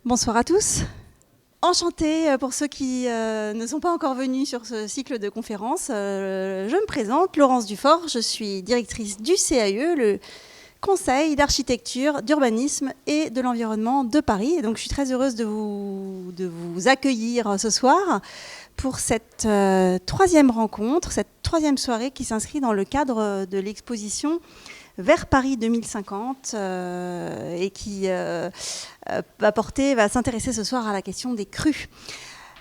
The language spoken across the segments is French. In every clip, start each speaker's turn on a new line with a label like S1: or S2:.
S1: Bonsoir à tous. Enchantée pour ceux qui ne sont pas encore venus sur ce cycle de conférences. Je me présente, Laurence Dufort, je suis directrice du CAE, le Conseil d'architecture, d'urbanisme et de l'environnement de Paris. Et donc je suis très heureuse de vous accueillir ce soir pour cette troisième rencontre, cette troisième soirée qui s'inscrit dans le cadre de l'exposition Vers Paris 2050 et qui va s'intéresser ce soir à la question des crues.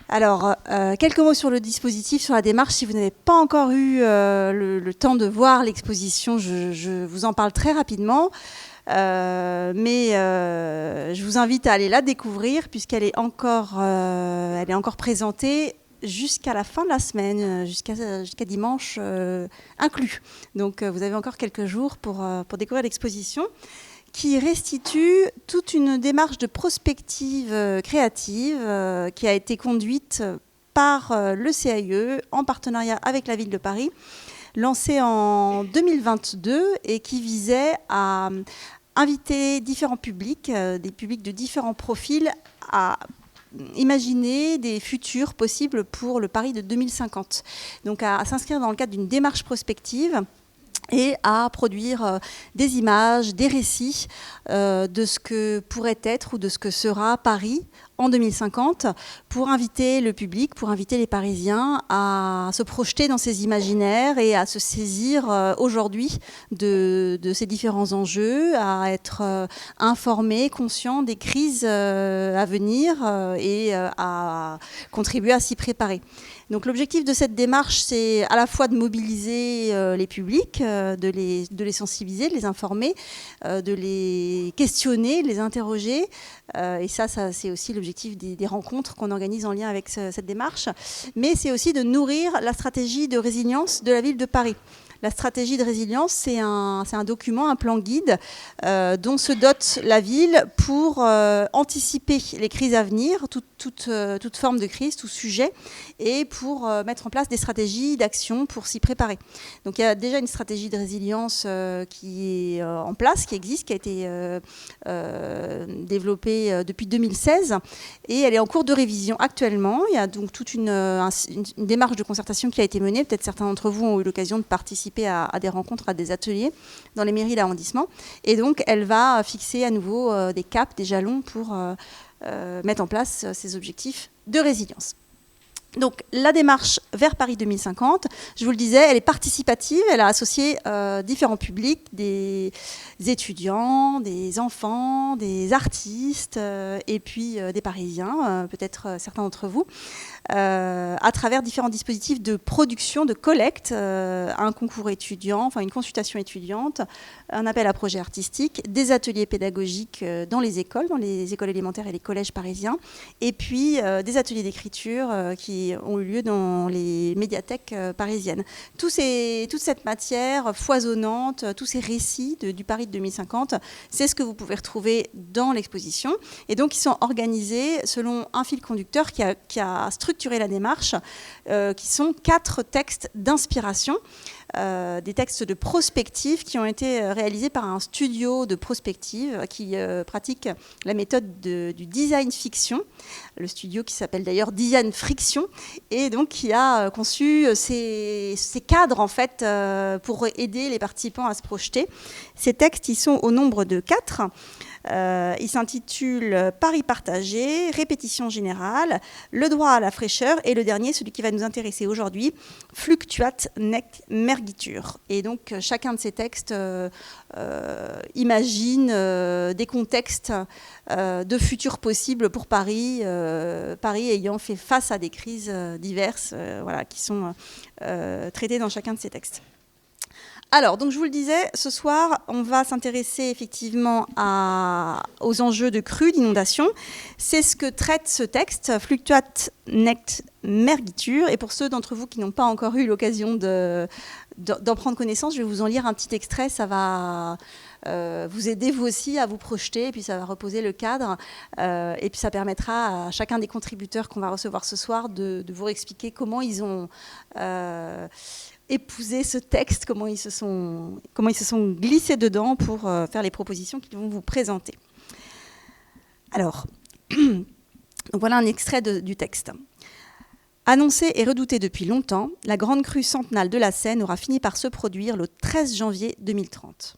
S1: Alors, quelques mots sur le dispositif, sur la démarche. Si vous n'avez pas encore eu le temps de voir l'exposition, je vous en parle très rapidement. Mais je vous invite à aller la découvrir puisqu'elle est encore présentée jusqu'à la fin de la semaine, jusqu'à dimanche inclus. Donc vous avez encore quelques jours pour découvrir l'exposition qui restitue toute une démarche de prospective créative qui a été conduite par le CAE en partenariat avec la ville de Paris, lancée en 2022 et qui visait à inviter différents publics, des publics de différents profils, à imaginer des futurs possibles pour le Paris de 2050. Donc à s'inscrire dans le cadre d'une démarche prospective et à produire des images, des récits de ce que pourrait être ou de ce que sera Paris en 2050 pour inviter le public, pour inviter les Parisiens à se projeter dans ces imaginaires et à se saisir aujourd'hui de ces différents enjeux, à être informés, conscients des crises à venir et à contribuer à s'y préparer. Donc l'objectif de cette démarche, c'est à la fois de mobiliser les publics, de les sensibiliser, de les informer, de les questionner, de les interroger. Et ça c'est aussi l'objectif des rencontres qu'on organise en lien avec cette démarche. Mais c'est aussi de nourrir la stratégie de résilience de la ville de Paris. La stratégie de résilience, c'est un document, un plan guide dont se dote la ville pour anticiper les crises à venir, toute forme de crise, tout sujet, et pour mettre en place des stratégies d'action pour s'y préparer. Donc il y a déjà une stratégie de résilience qui est en place, qui existe, qui a été développée depuis 2016, et elle est en cours de révision actuellement. Il y a donc toute une démarche de concertation qui a été menée. Peut-être certains d'entre vous ont eu l'occasion de participer à des rencontres, à des ateliers dans les mairies d'arrondissement. Et donc, elle va fixer à nouveau des caps, des jalons pour mettre en place ces objectifs de résilience. Donc, la démarche vers Paris 2050, je vous le disais, elle est participative. Elle a associé différents publics, des étudiants, des enfants, des artistes et puis des Parisiens, peut-être certains d'entre vous, à travers différents dispositifs de production, de collecte, un concours étudiant, enfin une consultation étudiante, un appel à projet artistique, des ateliers pédagogiques dans les écoles élémentaires et les collèges parisiens, et puis des ateliers d'écriture qui ont eu lieu dans les médiathèques parisiennes. Toute cette matière foisonnante, tous ces récits du Paris de 2050, c'est ce que vous pouvez retrouver dans l'exposition. Et donc, ils sont organisés selon un fil conducteur qui a structuré la démarche, qui sont 4 textes d'inspiration. Des textes de prospective qui ont été réalisés par un studio de prospective qui pratique la méthode du design fiction, le studio qui s'appelle d'ailleurs Design Friction, et donc qui a conçu ces cadres en fait pour aider les participants à se projeter. Ces textes, ils sont au nombre de 4. Il s'intitule Paris partagé, répétition générale, le droit à la fraîcheur, et le dernier, celui qui va nous intéresser aujourd'hui, Fluctuat nec mergitur. Et donc chacun de ces textes imagine des contextes de futurs possibles pour Paris, Paris ayant fait face à des crises diverses qui sont traitées dans chacun de ces textes. Alors, donc je vous le disais, ce soir, on va s'intéresser effectivement aux enjeux de crues, d'inondations. C'est ce que traite ce texte, Fluctuat nec mergitur. Et pour ceux d'entre vous qui n'ont pas encore eu l'occasion d'en prendre connaissance, je vais vous en lire un petit extrait. Ça va vous aider vous aussi à vous projeter, et puis ça va reposer le cadre. Et puis ça permettra à chacun des contributeurs qu'on va recevoir ce soir de vous expliquer comment ils ont épouser ce texte, comment ils se sont glissés dedans pour faire les propositions qu'ils vont vous présenter. Alors, Donc voilà un extrait du texte. Annoncée et redoutée depuis longtemps, la grande crue centennale de la Seine aura fini par se produire le 13 janvier 2030.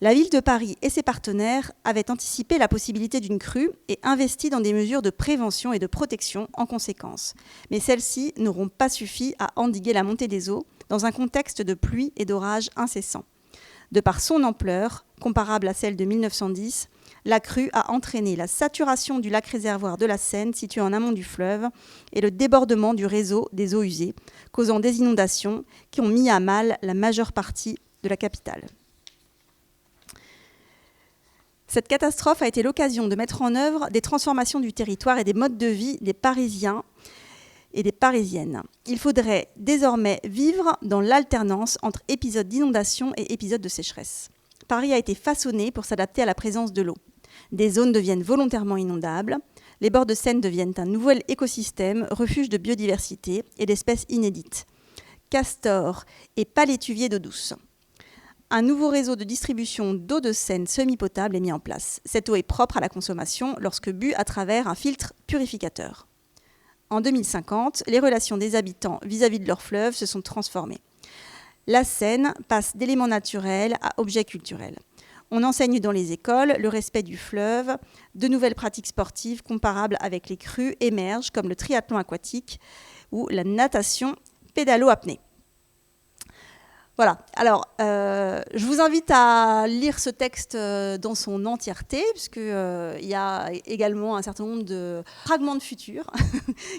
S1: La ville de Paris et ses partenaires avaient anticipé la possibilité d'une crue et investi dans des mesures de prévention et de protection en conséquence. Mais celles-ci n'auront pas suffi à endiguer la montée des eaux dans un contexte de pluie et d'orages incessants. De par son ampleur, comparable à celle de 1910, la crue a entraîné la saturation du lac réservoir de la Seine situé en amont du fleuve et le débordement du réseau des eaux usées, causant des inondations qui ont mis à mal la majeure partie de la capitale. Cette catastrophe a été l'occasion de mettre en œuvre des transformations du territoire et des modes de vie des Parisiens et des Parisiennes. Il faudrait désormais vivre dans l'alternance entre épisodes d'inondation et épisodes de sécheresse. Paris a été façonné pour s'adapter à la présence de l'eau. Des zones deviennent volontairement inondables, les bords de Seine deviennent un nouvel écosystème, refuge de biodiversité et d'espèces inédites. Castors et palétuviers d'eau douce. Un nouveau réseau de distribution d'eau de Seine semi-potable est mis en place. Cette eau est propre à la consommation lorsque bue à travers un filtre purificateur. En 2050, les relations des habitants vis-à-vis de leur fleuve se sont transformées. La Seine passe d'éléments naturels à objets culturels. On enseigne dans les écoles le respect du fleuve, de nouvelles pratiques sportives comparables avec les crues émergent comme le triathlon aquatique ou la natation pédalo-apnée. Voilà, alors je vous invite à lire ce texte dans son entièreté, puisqu'il y a également un certain nombre de fragments de futur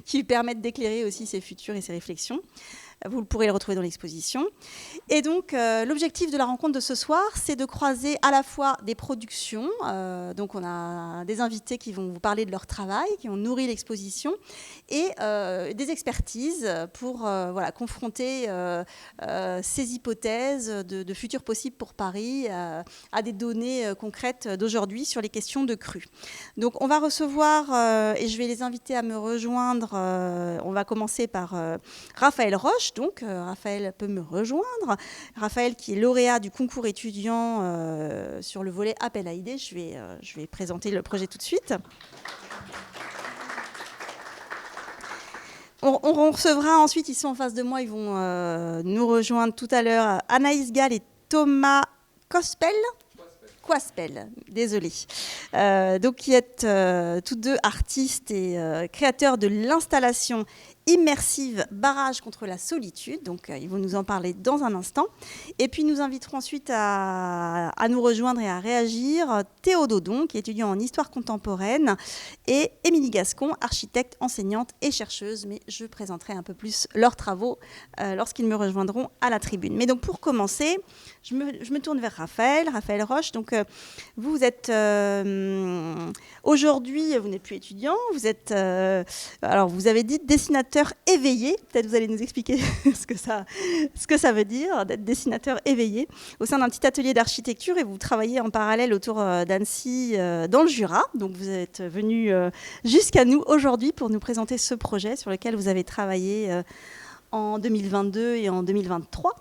S1: qui permettent d'éclairer aussi ces futurs et ces réflexions. Vous pourrez le retrouver dans l'exposition. Et donc, l'objectif de la rencontre de ce soir, c'est de croiser à la fois des productions. Donc, on a des invités qui vont vous parler de leur travail, qui ont nourri l'exposition, et des expertises pour confronter ces hypothèses de futurs possibles pour Paris à des données concrètes d'aujourd'hui sur les questions de crues. Donc, on va recevoir, et je vais les inviter à me rejoindre, on va commencer par Raphaël Roche. Donc, Raphaël peut me rejoindre. Raphaël qui est lauréat du concours étudiant sur le volet appel à idées. Je vais présenter le projet tout de suite. On recevra ensuite, ils sont en face de moi, ils vont nous rejoindre tout à l'heure, Anaïs Gall et Thomas Coispel, désolée. Donc, qui êtes tous deux artistes et créateurs de l'installation immersive Barrage contre la solitude. Donc, ils vont nous en parler dans un instant. Et puis, nous inviterons ensuite à nous rejoindre et à réagir Théo Dodon, qui est étudiant en histoire contemporaine, et Émilie Gascon, architecte, enseignante et chercheuse. Mais je présenterai un peu plus leurs travaux lorsqu'ils me rejoindront à la tribune. Mais donc, pour commencer, je me tourne vers Raphaël Roche. Donc, vous êtes aujourd'hui, vous n'êtes plus étudiant, vous êtes, alors vous avez dit dessinateur éveillé. Peut-être vous allez nous expliquer ce que ça veut dire d'être dessinateur éveillé au sein d'un petit atelier d'architecture, et vous travaillez en parallèle autour d'Annecy dans le Jura. Donc vous êtes venu jusqu'à nous aujourd'hui pour nous présenter ce projet sur lequel vous avez travaillé en 2022 et en 2023.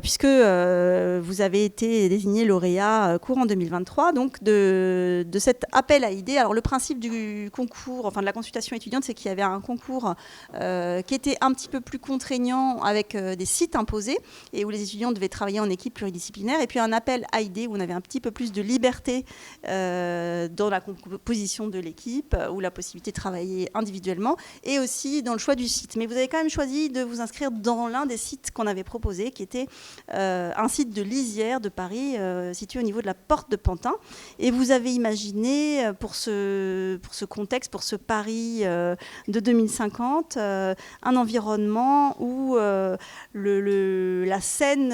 S1: Puisque vous avez été désigné lauréat courant 2023, donc de cet appel à idées. Alors le principe du concours, enfin de la consultation étudiante, c'est qu'il y avait un concours qui était un petit peu plus contraignant avec des sites imposés et où les étudiants devaient travailler en équipe pluridisciplinaire, et puis un appel à idées où on avait un petit peu plus de liberté dans la composition de l'équipe, ou la possibilité de travailler individuellement, et aussi dans le choix du site. Mais vous avez quand même choisi de vous inscrire dans l'un des sites qu'on avait proposé, qui était un site de lisière de Paris situé au niveau de la porte de Pantin, et vous avez imaginé pour ce contexte, pour ce Paris de 2050, un environnement où la Seine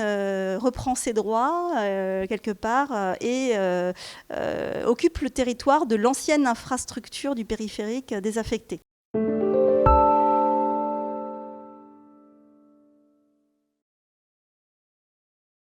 S1: reprend ses droits quelque part et occupe le territoire de l'ancienne infrastructure du périphérique désaffectée.